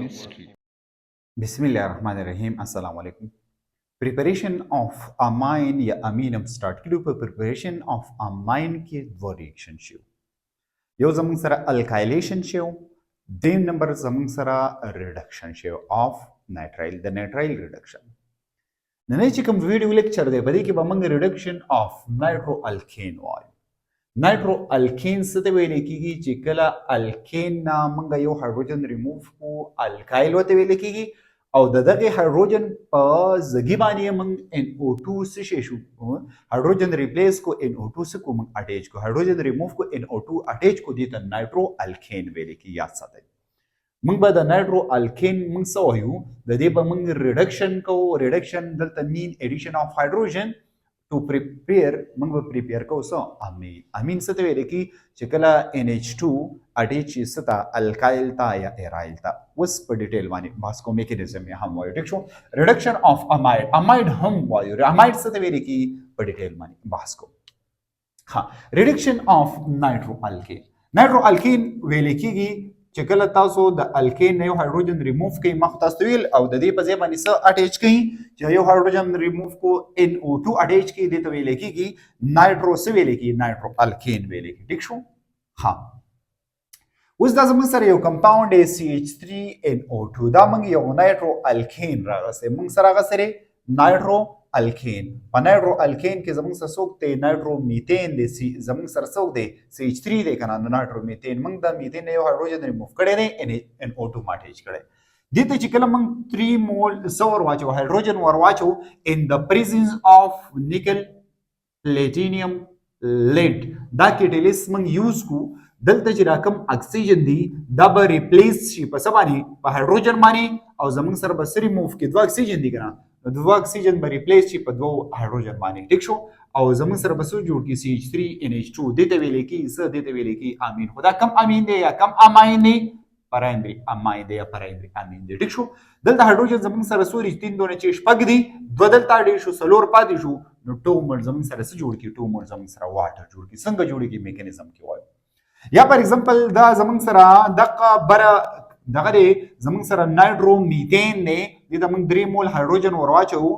chemistry. Bismillahirrahmanirrahim. Assalamu alaikum. Preparation of amine या amine हम start करूँ पर preparation of amine के दो reaction शेव यो ज़मून सरा alkylation शेव देम नंबर ज़मून सरा reduction शेव of nitrile the nitrile reduction नने चिकम वीडियो लेक्चर दे बदी कि बमंग reduction of nitroalkane वाले नाइट्रोअल्केन सते वेले कीगी चिकला अल्केन ना मंगा यो हाइड्रोजन रिमूव को अल्काइल वते वेले कीगी और ददगे हाइड्रोजन प जगी बानी मंग NO2 से शेषु हाइड्रोजन रिप्लेस को NO2 से को मंग अटैच को हाइड्रोजन रिमूव को NO2 अटैच को देता नाइट्रोअल्केन वेले की याद साथे मंग बदा नाइट्रोअल्केन मंग सवयु ददे ब मंग रिडक्शन दलता मीन addition of hydrogen to prepare मंग prepare को सो amine amine सते वेले की चिकला NH2 अटैच सता अल्काइल ता या एराइल ता उस पर डिटेल वानी बास को मैकेनिज्म में हम वायो देखो रिडक्शन ऑफ अमाइड अमाइड हम वायो अमाइड सते वेले की पर डिटेल वानी बास को हाँ रिडक्शन ऑफ नाइट्रोअल्केन वेले की चिकला तासो द अल्केन नयो हाइड्रोजन रिमूव के मख्तस्विल और ददे पजे बनी स अटैच की जो हाइड्रोजन रिमूव को NO2 अटैच की देते वेले की नाइट्रो से वेले की नाइट्रोअल्केन वेले की ठीक छो हाँ उस दा जमन सर यो कंपाउंड है CH3NO2 दा मंग यो नाइट्रोअल्केन रागा से मंग सरागा सरे नाइट्रोअल्केन नाइट्रोअल्केन के जमन सर सोकते नाइट्रोमीथेन दे सी जमन सर सोक दे CH3 दे कना नाइट्रोमीथेन मंग दा मीथेन ने हाइड्रोजन रिमूव करे ने NO2 माटेज करे दीते चिकला मंग 3 मोल सौर वाचो हाइड्रोजन वर वाचो in the presence of nickel platinum lead दा केटेलिस मंग यूज को दलता जिराकम ऑक्सीजन दी दब रिप्लेस शी पसबानी प हाइड्रोजन मानी और जमन सर बस रिमूव के दो ऑक्सीजन दी कना दो ऑक्सीजन ब रिप्लेस शी प दो हाइड्रोजन मानी ठीक छो और जमन सर बस जोड़ की CH3NH2 देते वेले की स देते वेले की अमीन खुदा कम अमीन दे या कम अमाइन दे प्राइमरी अमाइन दे या प्राइमरी अमीन दे ठीक छो दलता हाइड्रोजन जमन सर सूरी 3 दोने चेश पगदी बदलता देशु सलोर पादिशु नो 2 मोल जमन सर से जोड़ की 2 मोल जमन सर वाटर जोड़ की संग जोड़ी की मैकेनिज्म की वाय या फॉर एग्जांपल दा जमन सरा दका बरा दगरे जमन सरा नाइट्रोमीथेन ने दी दमन 3 मोल हाइड्रोजन वरवाचो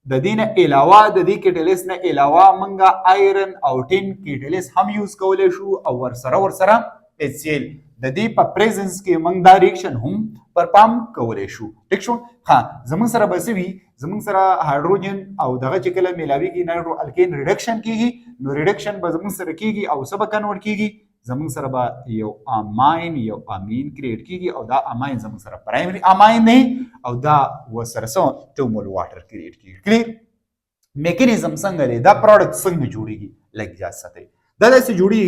ददीन अलावा ददी केटलिस ने अलावा मंगा आयरन और टिन केटलिस हम यूज कवले शु और सरा HCl ददी प प्रेजेंस के मंगदा रिएक्शन हम पर पाम कवले शु ठीक छो हां जमन सरा बसवी जमन सरा हाइड्रोजन और दगा चिकला मिलावी की नाइट्रोअल्केन रिडक्शन कीगी नो रिडक्शन ब जमन सरा कीगी और सब कन्वर्ट कीगी जमन सरा बा यो अमाइन यो अमीन क्रिएट कीगी और दा अमाइन जमन सरा प्राइमरी अमाइन नहीं और दा वो सरसों 2 मोल वाटर क्रिएट की क्लियर मैकेनिज्म संगले दा प्रोडक्ट संग जुड़ेगी लग जा सके दा से जुड़ी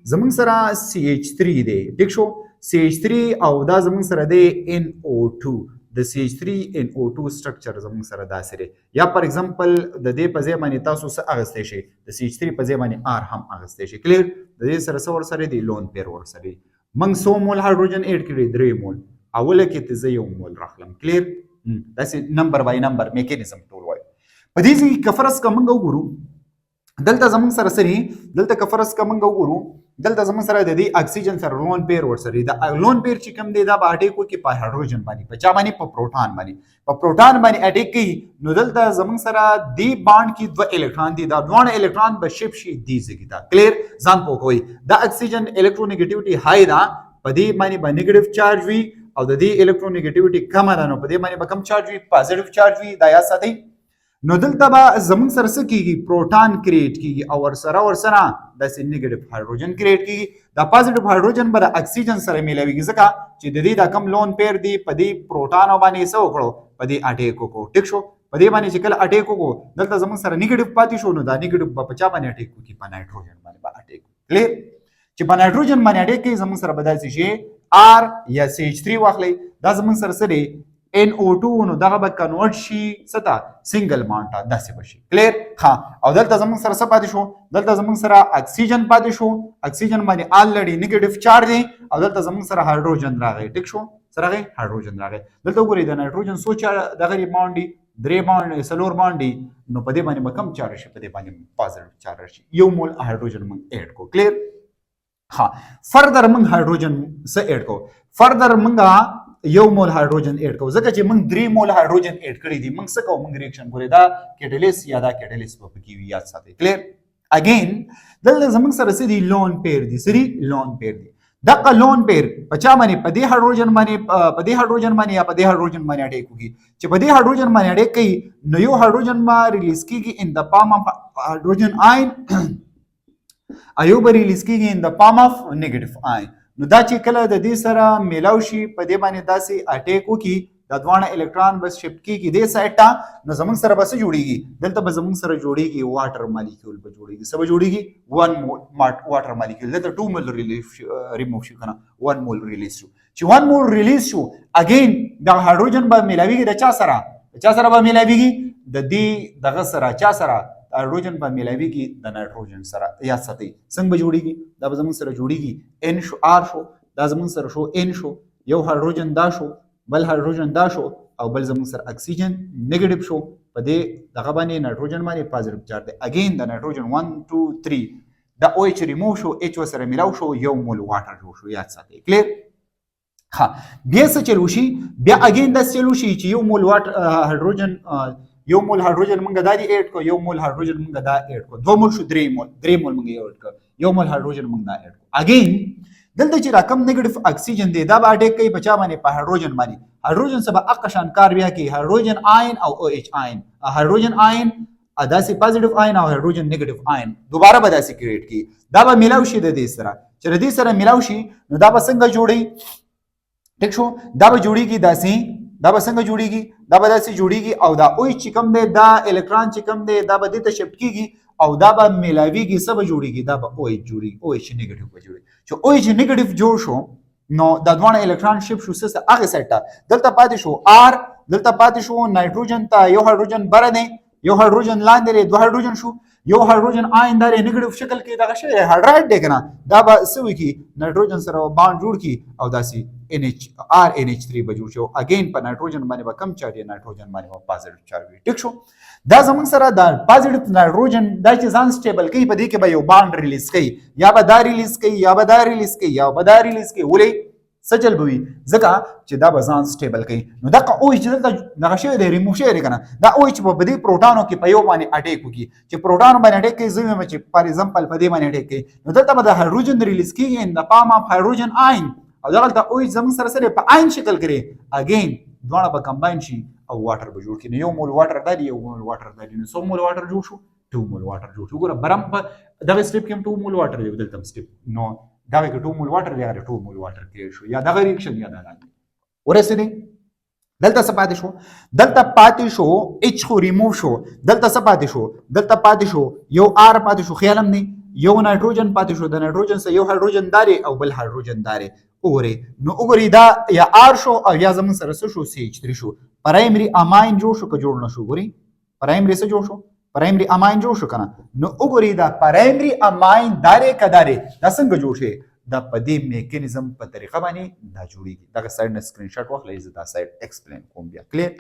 जमन सरा CH3 दे ठीक छो CH3 और दा जमन सरा दे NO2 the CH3NO2 structure जमन सरा दा सरे या फॉर एग्जांपल द दे पजे माने तासो स अगस्ते शे द CH3 पजे माने R हम अगस्ते शे क्लियर द दे सरा सवर सरे दे लोन पेयर वर सरे मंग 100 मोल हाइड्रोजन ऐड करे 3 मोल अवले के तजे मोल रखलम clear that's number by number mechanism tool वाय पदीजी कफरस का मंग गुरु दलता जमन सरा सरी दलता कफरस का मंग गुरु दलता जमन सरा दे ऑक्सीजन सर लोन पेयर वर सरी द लोन पेयर चिकम दे दा बाटे को के पा हाइड्रोजन बानी पचा बानी प प्रोटॉन बानी अटैक की नो दलता जमन सरा दी बॉन्ड की दो इलेक्ट्रॉन दी दा दोन इलेक्ट्रॉन ब शिप शी दी जगिता क्लियर जान को कोई द ऑक्सीजन इलेक्ट्रोनेगेटिविटी हाई दा पदी मानी ब नेगेटिव चार्ज वी और दी इलेक्ट्रोनेगेटिविटी कम दा नो पदी मानी ब कम चार्ज वी पॉजिटिव चार्ज वी दा या साथी नोदल तबा जमन सरस की प्रोटॉन क्रिएट की और सरा दस नेगेटिव हाइड्रोजन क्रिएट की द पॉजिटिव हाइड्रोजन बर ऑक्सीजन सर मिलेगी जका ची ददी द कम लोन पेयर दी पदी प्रोटॉन बानी सो कड़ो पदी अटैक को ठीक छो पदी बानी चिकल अटैक को दलता जमन सर नेगेटिव पाती शो नो द नेगेटिव ब पचा बानी अटैक की प नाइट्रोजन बानी ब अटैक क्लियर ची प नाइट्रोजन बानी अटैक की जमन सर बदाल से R या CH3 वाखले द जमन सर सरे NO2 नो दगा ब कन्वर्ट शी सता सिंगल बॉन्ड दसे बशी क्लियर हां और दलता जमन सर सब पादिशो दलता जमन सर ऑक्सीजन पादिशो ऑक्सीजन माने ऑलरेडी नेगेटिव चार्ज है और दलता जमन सर हाइड्रोजन रागे ठीक छो सर रागे हाइड्रोजन रागे दलता गुरी द नाइट्रोजन सोचा दगरी बॉन्ड दी द्रे बॉन्ड सलोर बॉन्ड दी नो पदे माने ब कम चार्ज शी पदे माने पॉजिटिव चार्ज शी यो मोल हाइड्रोजन मंग ऐड को क्लियर हां फर्दर मंग हाइड्रोजन से ऐड को फर्दर मंगा یو مول هایدروجن اډ کوو ځکه چې موږ 3 مول هایدروجن اډ کړی دي موږ څه کوو موږ ریاکشن ګورې دا کیټالیست یا دا کیټالیست په کې وي یاد ساتئ کلیر اگین دلته زموږ سره څه دي لون پیر دي سری لون پیر دي دغه لون پیر په چا باندې په دې هایدروجن باندې یا په دې هایدروجن باندې اټیک کوي چې په دې هایدروجن باندې اټیک کوي نو یو هایدروجن ما ریلیز کیږي ان د پام اف هایدروجن آین ایو به ریلیز کیږي ان د پام اف نیگیټیو آین نو دا چې کله د دې سره میلاو شي په دې باندې داسې اټیک وکړي د دوانه الکترون بس شفت کیږي دې سایډ ته نو زموږ سره بس جوړیږي دلته به زموږ سره جوړیږي واټر مالیکول به جوړیږي څه به جوړیږي 1 واټر مالیکول دلته 2 مول ریموف شو کنه 1 مول ریلیز شو چې 1 مول ریلیز شو اگین د هایدروجن به میلاویږي د چا سره به میلاویږي د دې دغه سره چا سره هایدروجن به میلاویږي د نایتروجن سره یا ساتي څنګه به جوړیږي دا به زموږ سره جوړیږي ان شو ار شو دا زموږ سره شو ان شو یو هایدروجن دا شو بل هایدروجن دا شو او بل زموږ سره اکسیجن نیگیټیو شو په دې دغه باندې نایتروجن باندې پازیټیو چارج دی اگین د نایتروجن 1 2 3 دا او ایچ ریموو شو ایچ سره میلاو شو یو مول واټر جوړ شو یاد ساتئ کلیر ها بیا څه چلو شي بیا اگین دا چلو شي چې یو مول واټر هایدروجن یو مول هایدروجن موږ دا دی اډ کو یو مول هایدروجن موږ دا اډ کو 2 مول شو 3 مول موږ اډ کو یو مول هایدروجن موږ دا اډ کو اگین دلته چې رقم نیگیټیو اکسیجن دی دا به اټیک کوي په چا باندې په هایدروجن باندې هایدروجن سبا اقشان کار بیا کوي هایدروجن آین او او ایچ آین هایدروجن آین اداسي پازیټیو آین او هایدروجن نیگیټیو آین دوباره به داسې کریټ کی دا به میلاو شي د دې سره چې د دې سره میلاو شي نو دا به څنګه جوړي ټیک شو دا به جوړیږي داسې دا به څنګه جوړیږي دا به داسې جوړیږي او دا او ایچ کم دی دا الکترون چې کم دی دا به دې ته شفت کیږي او دا به میلاویږي څه به جوړیږي دا به او ایچ جوړیږي او ایچ نیگیټیو به جوړیږي چې او ایچ نیگیټیو جوړ شو نو د دوه الکترون شفت شو څه هغه سایډ ته دلته پاتې شو ار دلته پاتې شو نایتروجن ته یو هایدروجن بره دی یو هایدروجن لاندې دی دوه هایدروجن شو یو هایدروجن آین دا نیگیټیو شکل کې دغه شی هایدرایډ دی کنه دا به څه وکي نایتروجن سره باند جوړ کی او داسې NH3 به جوړ شو اگین په نایتروجن باندې به کم چارج نایتروجن باندې به پازیټیو چارج ټیک شو دا زمونږ سره د پازیټیو نایتروجن دا چې ځان سټیبل کوي په دې کې به یو باند ریلیز کوي یا به دا ریلیز کوي یا به دا ریلیز کوي یا به دا ریلیز کوي ولې سجل بوي ځکه چې دا به ځان سټیبل کوي نو دا او چې دلته دغه شی دی ریموو شی دی کنه دا او چې په دې پروټانو کې په یو باندې اټیک وکړي چې پروټانو باندې اټیک کوي زموږ چې فار ایگزامپل په دې باندې اټیک کوي نو دلته به د هایدروجن ریلیز کیږي ان د پام اف هایدروجن آین او دغه او زموږ سره سره په آین شکل کړي اگین دواړه به کمباین شي او واټر به جوړ کړي یو مول واټر دی یو مول واټر دی نو 100 مول واټر جوړ شو 2 مول واټر جوړ شو ګوره برم په دغه سټیپ کې 2 مول واټر دی دلته سټیپ نو دا کې 2 مول واټر دی 2 مول واټر کلیئر شو یا دا ریاکشن یا دا ورسېدی دلته څه پاتې شو اچ خو ریموو شو دلته څه پاتې شو یو ار پاتې شو خیالم نه یو نایتروجن پاتې شو د نایتروجن سره یو هایدروجن داري او بل هایدروجن داري وګورئ دا یا ار شو او یا زمون سره څه شو CH3 شو پرایمري اماین جوړ شو که جوړ نشو ګورئ پرایمري څه جوړ شو پرایمري اماین جوړ شو کنه نو وګورئ دا پرایمري اماین داري کداري دا څنګه جوړ شي دا په دې میکانیزم په طریقه باندې دا جوړیږي دا سایډ نه سکرین شاټ واخلئ زه دا سایډ ایکسپلین کوم بیا کلیر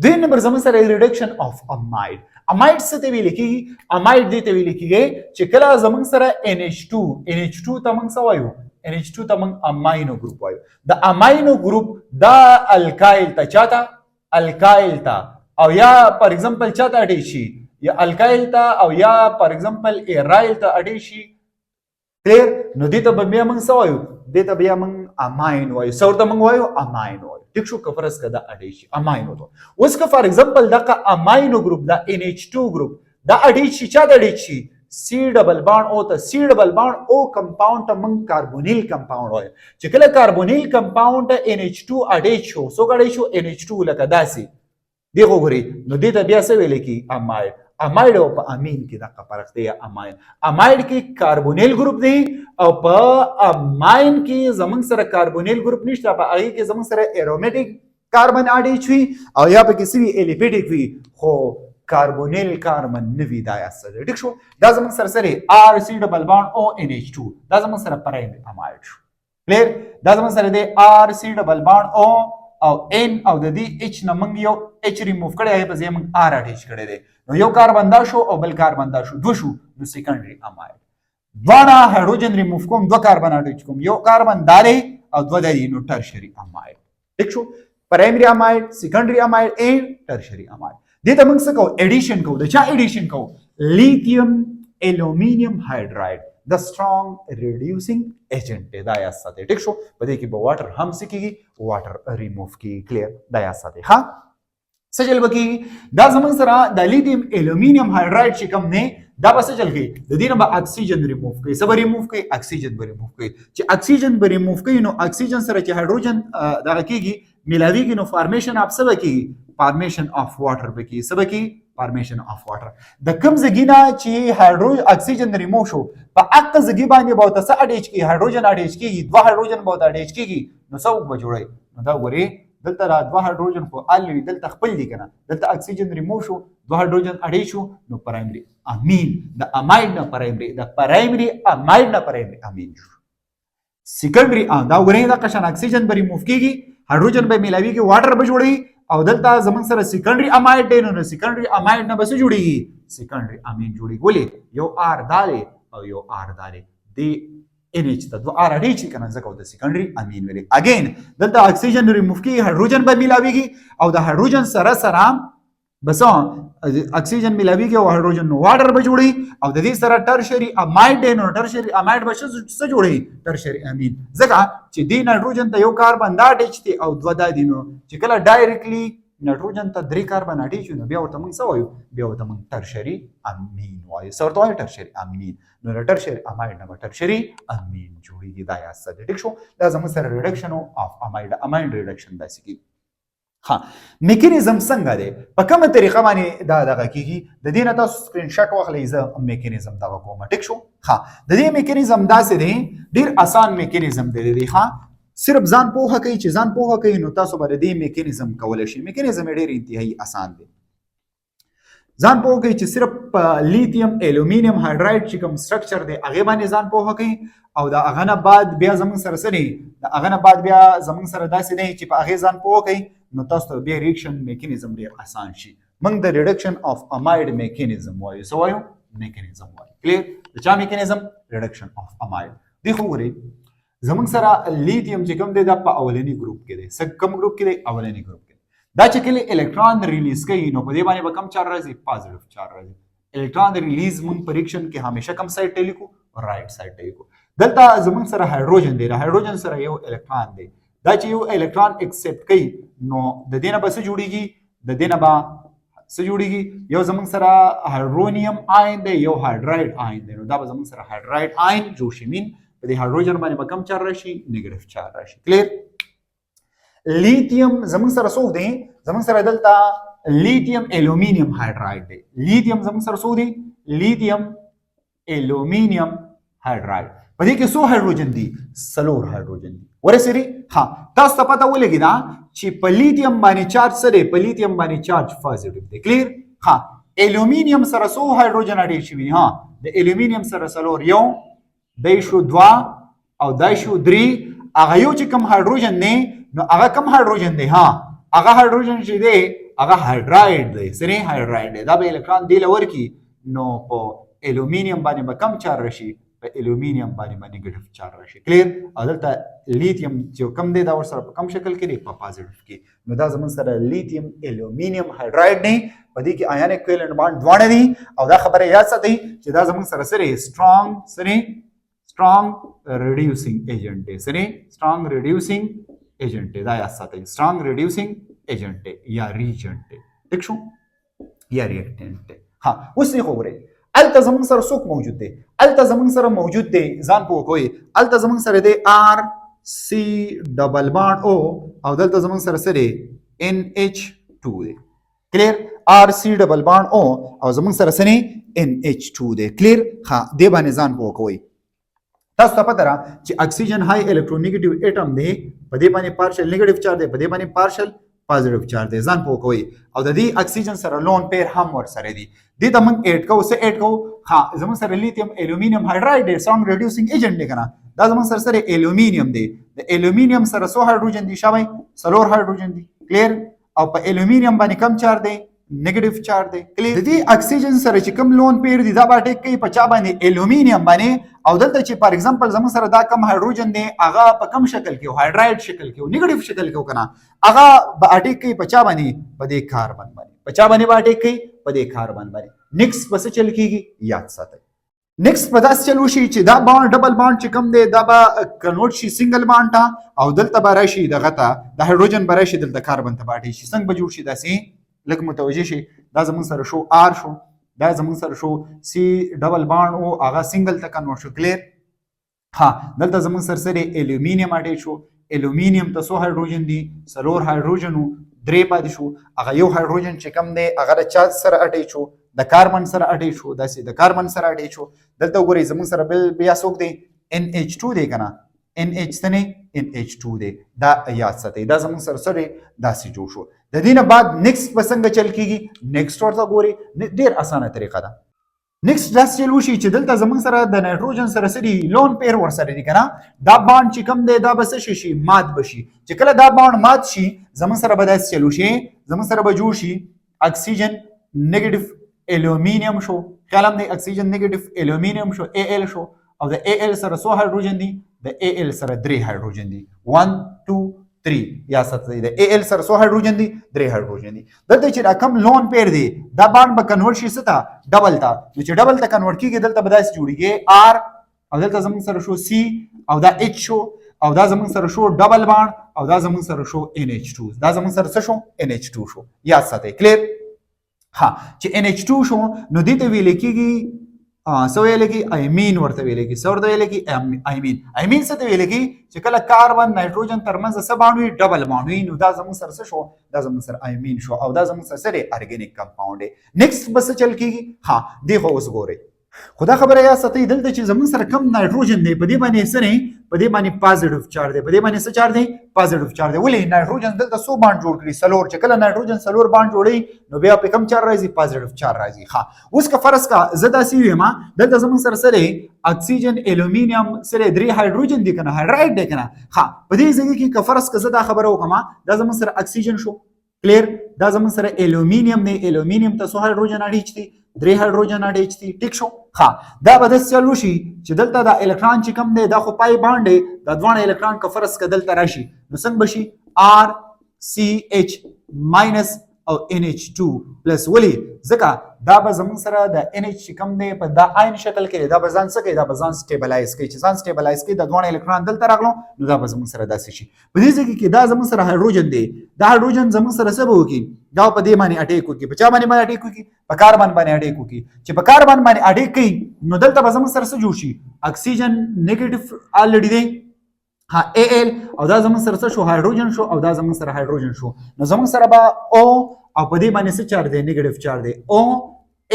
دوی نمبر زمون سره ریډکشن اف اماید اماید څه ته ویل کیږي اماید دې ته ویل کیږي چې کله زمون سره NH2 ته موږ څه وایو NH2 ته موږ اماینو ګروپ وایو د اماینو ګروپ دا الکایل ته چاته الکایل ته او یا پر ایگزامپل چاته اټی شي یا الکایل ته او یا پر ایگزامپل ایرایل ته اټی شي کلیر نو دې ته بیا موږ څه وایو دې ته بیا موږ اماین وایو څه ورته موږ وایو اماین وایو ټیک شو که فرض کړه دا اټی شي اماینو ته اوس که فار ایگزامپل دغه اماینو ګروپ دا NH2 ګروپ دا اټی شي چاته اټی شي C ډبل بانډ او ته C ډبل بانډ او کمپاوند ته موږ کاربونیل کمپاوند وایو چې کله کاربونیل کمپاوند ته NH2 اټی شو سو غړی شو NH2 لکه داسي دی وګورئ نو دې ته بیا څه ویل کی اماید اماید او په امین کې دا فرق دی اماید کې کاربونیل ګروپ دی او په اماین کې زمون سره کاربونیل ګروپ نشته په هغه کې زمون سره ارومیټیک کاربن اډی وي او یا په کې سوي الیپیډیک وي خو کاربونیل کاربن نوی دا اصل ټیک شو دا زمون سره RC ډبل بانډ او NH2 دا زمون سره پرایمري اماید شو کلیر دا زمون سره دی RC ډبل بانډ او N او د دې H نه موږ یو H ریموو کړی هغه په ځای موږ R اټیچ کړی دی نو یو کاربن دا شو او بل کاربن دا شو دو شو نو سیکنډري اماید دواړه هایدروجن ریموو کوم دوه کاربن اټیچ کوم یو کاربن داري او دوه د دي نو ټرشري اماید ټیک شو پرایمري اماید سیکنډري اماید اند ټرشري اماید دې ته موږ څه کوو اډیشن کوو د چا اډیشن کوو لیتیم الومینیم هایډراید د سترونګ ریډیوسینګ ایجنټ دی دا یا ساته ټیک شو په دې کې به واټر هم سکیږي واټر ریموف کیږي کلیر دا یا ساته ها سجل بکی دا زمون سره د لیتیم الومینیم هایډراید چې کوم نه دا به سجل کی د دې نه به اکسیجن ریموف کوي سبا ریموف کوي اکسیجن به ریموف کوي چې اکسیجن به ریموف کوي نو اکسیجن سره چې هایدروجن دغه کیږي ملاویږي نو فارمیشن اف سبا کیږي فارمیشن اف واټر به کیږي سبا کی فارمیشن اف واټر د کوم زګینا چې هایدروجن اکسیجن ریموف شو په اق زګی باندې به تاسو اډیچ کی هایدروجن اډیچ کیږي دوه هایدروجن به اډیچ کیږي نو څو به جوړي نو دا وری دلته را دوه هایدروجن خو الوی دلته خپل دي کنه دلته اکسیجن ریموو شو دوه هایدروجن اډی شو نو پرایمري امین د اماید نه پرایمري د پرایمري اماید نه پرایمري امین شو سیکنډري دا ورې دا قشن اکسیجن به ریموو کیږي هایدروجن به ملاویږي واټر به جوړي او دلته زمون سره سیکنډري اماید دی نو سیکنډري اماید نه بس جوړيږي سیکنډري امین جوړي ولې یو ار داله او یو ار داله دی NH ته دوه ار اډی چې کنه ځکه د سیکنډري امین ویلي اگین دلته اکسیجن ریموف کی هایدروجن به ملاویږي او د هایدروجن سره سره بس اکسیجن ملاویږي او هایدروجن نو واټر به جوړي او د دې سره ټرشري اماید نو ټرشري اماید به څه جوړي ټرشري امین ځکه چې د نایتروجن ته یو کاربن دا اټیچ دي او دوه دا دي نو چې کله ډایرکټلی نایتروجن ته درې کاربن اټیچ نو بیا ورته موږ څه وایو بیا ورته موږ ټرشري امین وایو سره وایو ټرشري امین نو ټرشري اماید نه ټرشري امین جوړیږي دا یا څه ټیک شو دا زموږ سره ریډکشن اف اماید اماید ریډکشن داسې کی ها میکانیزم څنګه دی په کومه طریقه باندې دا دغه کیږي د دې نه تاسو سکرین شاټ واخلئ زه میکانیزم دا کوم ټیک شو ها د دې میکانیزم داسې دی ډیر آسان میکانیزم دی ها صرف ځان پوهه کوي چې ځان پوهه کوي نو تاسو به د دې میکانیزم کولای شئ میکانیزم ډیر انتهایی آسان دی ځان پوه کوي چې صرف لیتیم الومینیم هایډراید چې کوم سټرکچر دی هغه باندې ځان پوه کوي او دا هغه نه بعد بیا زمون سره سره دا هغه نه بعد بیا زمون سره داسې نه چې په هغه ځان پوه کوي نو تاسو ته بیا ریاکشن میکانیزم ډیر آسان شي موږ د ریډکشن اف اماید میکانیزم وایو سو وایو میکانیزم وایو کلیر د چا میکانیزم ریډکشن اف اماید دی خو وري زمون سره لیتیم چې کوم دی دا په اولنی ګروپ کې دی سګ کوم ګروپ کې دی اولنی ګروپ دا چې کله الکترون ریلیز کوي نو په دې باندې به کم چارج راځي پازیټیو چارج راځي الکترون ریلیز مون پریکشن کې همیشه کم سایډ ته لیکو رائټ سایډ ته لیکو دلته زمون سره هایدروجن دی هایدروجن سره یو الکترون دی دا چې یو الکترون ایکسپټ کوي نو د دې نه به څه جوړیږي د دې نه به څه جوړیږي یو زمون سره هایدرونیم آین دی یو هایدراید آین دی نو دا به زمون سره هایدراید آین جوړ شي مين په دې هایدروجن باندې به کم چارج راشي نیگیټیو چارج راشي کلیر لیتیم زمون سره څو دی زمون سره دلته لیتیم الومینیم هایدراید دی لیتیم زمون سره څو دی لیتیم الومینیم هایدراید په دې کې څو هایدروجن دي سلور هایدروجن دي ورسېری ها تاسو ته پته ولګی دا چې په لیتیم باندې چارج سره په لیتیم باندې چارج پوزټیو دی کلیر ها الومینیم سره څو هایدروجن اډی شوی ها د الومینیم سره سلور یو دای شو 2 او دای شو 3 هغه یو چې کوم هایدروجن نه نو هغه کم هایدروجن دی ها هغه هایدروجن چې دی هغه هایدراید دی سره هایدراید دی دا به الکترون دی لور کی نو په الومینیم باندې به کم چارج راشي په الومینیم باندې نیگیټیو چارج راشي کلیر او دلته لیتیم چې کم دی دا ور سره په کم شکل کې دی په پازیټیو کې نو دا زمون سره لیتیم الومینیم هایدراید دی په دې کې آیون ایکویلنٹ بانډ دوه دي او دا خبره یاد ساتئ چې دا زمون سره سترونګ ریډیوسینګ ایجنټ دی سره سترونګ ریډیوسینګ ایجنٹ دا یا ساتي سترونګ ریډیوسینګ ایجنٹ یا ریجنټ ټیک شو یا ریاکټنټ ها اوس یې خبره الته زمون سره څوک موجود دی الته زمون سره موجود دی ځان پوه کوی الته زمون سره دی ار سی ډبل بانډ او دلته زمون سره سره NH2 دی کلیر ار سی ډبل بانډ او زمون سره سره NH2 دی کلیر ها دی باندې ځان پوه کوی تاسو ته پته را چې اکسیجن های الکترونیګیټیو اټم دی په دې باندې پارشل نیگیټیو چارج دی په دې باندې پارشل پوزټیو چارج دی ځان پوه کوئ او د دې اکسیجن سره لون پیر هم ور سره دی دې ته موږ اډ کوو څه اډ کوو ها زموږ سره لیتیم الومینیم هایدراید دی سترونګ ریډیوسینګ ایجنټ دی کنه دا زموږ سره الومینیم دی د الومینیم سره څو هایدروجن دي شابه سلور هایدروجن دي کلیر او په الومینیم باندې کم چارج دی نیگیټیو چارج دی کلیر د دې اکسیجن سره چې کوم لون پیر دی دا به اټیک کوي په چا باندې الومینیم باندې او دلته چې فار ایگزامپل زموږ سره دا کم هایدروجن دی هغه په کم شکل کې هایډرایډ شکل کې نیگیټیو شکل کې کنه هغه به اټیک کوي په چا باندې په دې کاربن باندې په چا باندې به اټیک کوي په دې کاربن باندې نیکسټ پس چل کیږي یاد ساتئ نیکسټ په داس چلو شي چې دا بانډ ډبل بانډ چې کوم دی دا به کنورټ شي سنگل بانډ ته او دلته به راشي دغه ته د هایدروجن به راشي دلته کاربن ته باټي شي څنګه به جوړ شي داسې لکه متوجه شي دا زموږ سره شو آر شو دا زموږ سره شو سی ډبل بانډ او هغه سنگل ته کنورټ شو کلیر ها دلته زموږ سره سره الومینیم اټیچ شو الومینیم ته څو هایدروجن دي څلور هایدروجن درې پاتې شو هغه یو هایدروجن چې کوم دی هغه د چا سره اټیچ شو د کاربن سره اټیچ شو داسې د کاربن سره اټیچ شو دلته وګورئ زموږ سره بل بیا څوک دی NH2 دی کنه NH څه نه NH2 دی دا یاد ساتئ دا زموږ سره سره داسې جوړ شو د دې نه بعد نیکسټ په څنګه چل کیږي نیکسټ ورته ګورئ ډېر اسانه طریقه ده نیکسټ داسې چل وشي چې دلته زموږ سره د نایتروجن سره سری لون پیر ورسره دي کنه دا بانډ چې کوم دی دا به څه شي مات بشي چې کله دا بانډ مات شي زموږ سره به داسې چل وشي زموږ سره به جوړ شي اکسیجن نیگیټیو الومینیم شو خیال هم دی اکسیجن نیگیټیو الومینیم شو Al شو او د Al سره څو هایدروجن دي د Al سره 3 هایدروجن دي 1 2 3 یا ساتئ د Al سره څو هایدروجن دي 3 هایدروجن دي دلته چې دا کم لون پیر دی دا باند به کنورټ شي ستا ډبل تا نو چې ډبل ته کنورټ کیږي دلته به داسې جوړیږي R او دلته زموږ سره شو C او دا H شو او دا زموږ سره شو ډبل باند او دا زموږ سره شو NH2 دا زموږ سره څه شو NH2 شو یا ساتئ کلیر ها چې NH2 شو نو دې ته ویل کېږي څه ویل کېږي امین ورته ویل کېږي څه ورته ویل کېږي امین څه ته ویل کېږي چې کله کاربن نایتروجن ترمنځ څه باند وي ډبل باند وي نو دا زموږ سره څه شو دا زموږ سره امین شو او دا زموږ سره سره ارګینیک کمپاوند دی نیکسټ بس چل کېږي ها دې خو اوس ګورئ خدا خبره یا ساتي دلته چې زموږ سره کم نایتروجن دی په دې باندې سره په دې باندې پازیټیو چارج دی په دې باندې څه چارج دی پازیټیو چارج دی ولې نایتروجن دلته څو باند جوړ کړي سلور چې کله نایتروجن سلور باند جوړي نو بیا په کم چارج راځي پازیټیو چارج راځي ها اوس که فرض کا زدا سی ویم دلته زموږ سره سره اکسیجن الومینیم سره 3 هایدروجن دي کنه هایدرایډ دی کنه ها په دې ځای کې که فرض کا زدا خبره وکم دا زموږ سره اکسیجن شو کلیر دا زموږ سره الومینیم دی الومینیم ته څو هایدروجن اړیچ دي 3 هایدروجن اړیچ دي ټیک شو ها دا به د چلو شي چې دلته دا الکترون چې کم دی دا خو پای باندې د دوه الکترون که فرض ک دلته راشي نو څنګه بشي RCH- او NH2 پلس ولی ځکه دا به زموږ سره د NH چې کم دی په دا عین شکل کې دا به ځان څه کوي دا به ځان سټیبلایز کوي چې ځان سټیبلایز کوي د دوه الکترون دلته راغلو نو دا به زموږ سره داسې شي په دې ځای کې دا زموږ سره هایدروجن دی دا هایدروجن زموږ سره څه به وکړي دا په دې باندې اټیک وکړي په چا باندې اټیک وکړي په کاربن باندې اټیک وکړي چې په کاربن باندې اټیک کوي نو دلته به زموږ سره څه جوړ شي اکسیجن نیگیټیو الریډي دی ها Al او دا زموږ سره څه شو هایدروجن شو او دا زموږ سره هایدروجن شو نو زموږ سره به O او په دې باندې څه چارج دی نیگیټیو چارج دی O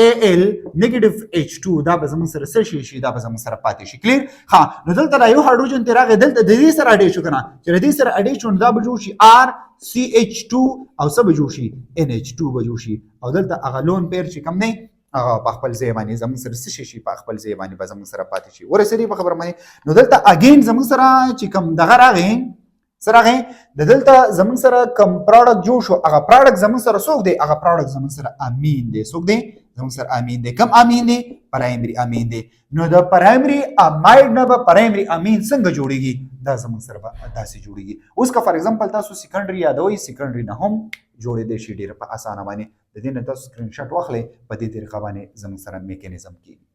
Al نیگیټیو H2 دا به زموږ سره څه شي دا به زموږ سره پاتې شي کلیر ها نو دلته دا یو هایدروجن تیر راغی دلته د دې سره اډیټ شو کنه چې د دې سره اډیټ شو دا به جوړ شي RCH2 او څه به جوړ شي NH2 به جوړ شي او دلته هغه لون پیر چې کم نه هغه په خپل ځای باندې زموږ سره څه شي په خپل ځای باندې به زموږ سره پاتې شي ورسېږي په خبره باندې نو دلته اگین زموږ سره چې کم دغه راغی سره غي د دلته زمون سره کم پروډکټ جوړ شو هغه پروډکټ زمون سره څوک دی هغه پروډکټ زمون سره امین دی څوک دی زمون سره امین دی کم امین دی پرایمري امین دی نو د پرایمري امایډ نه به پرایمري امین څنګه جوړیږي دا زمون سره داسې جوړیږي اوس که فار ایگزامپل تاسو سیکنډري یادوي سیکنډري نه هم جوړې دی شي ډیره په اسانه باندې د دې نه تاسو سکرین شاټ واخلئ په دې طریقه باندې زمون سره میکانیزم کیږي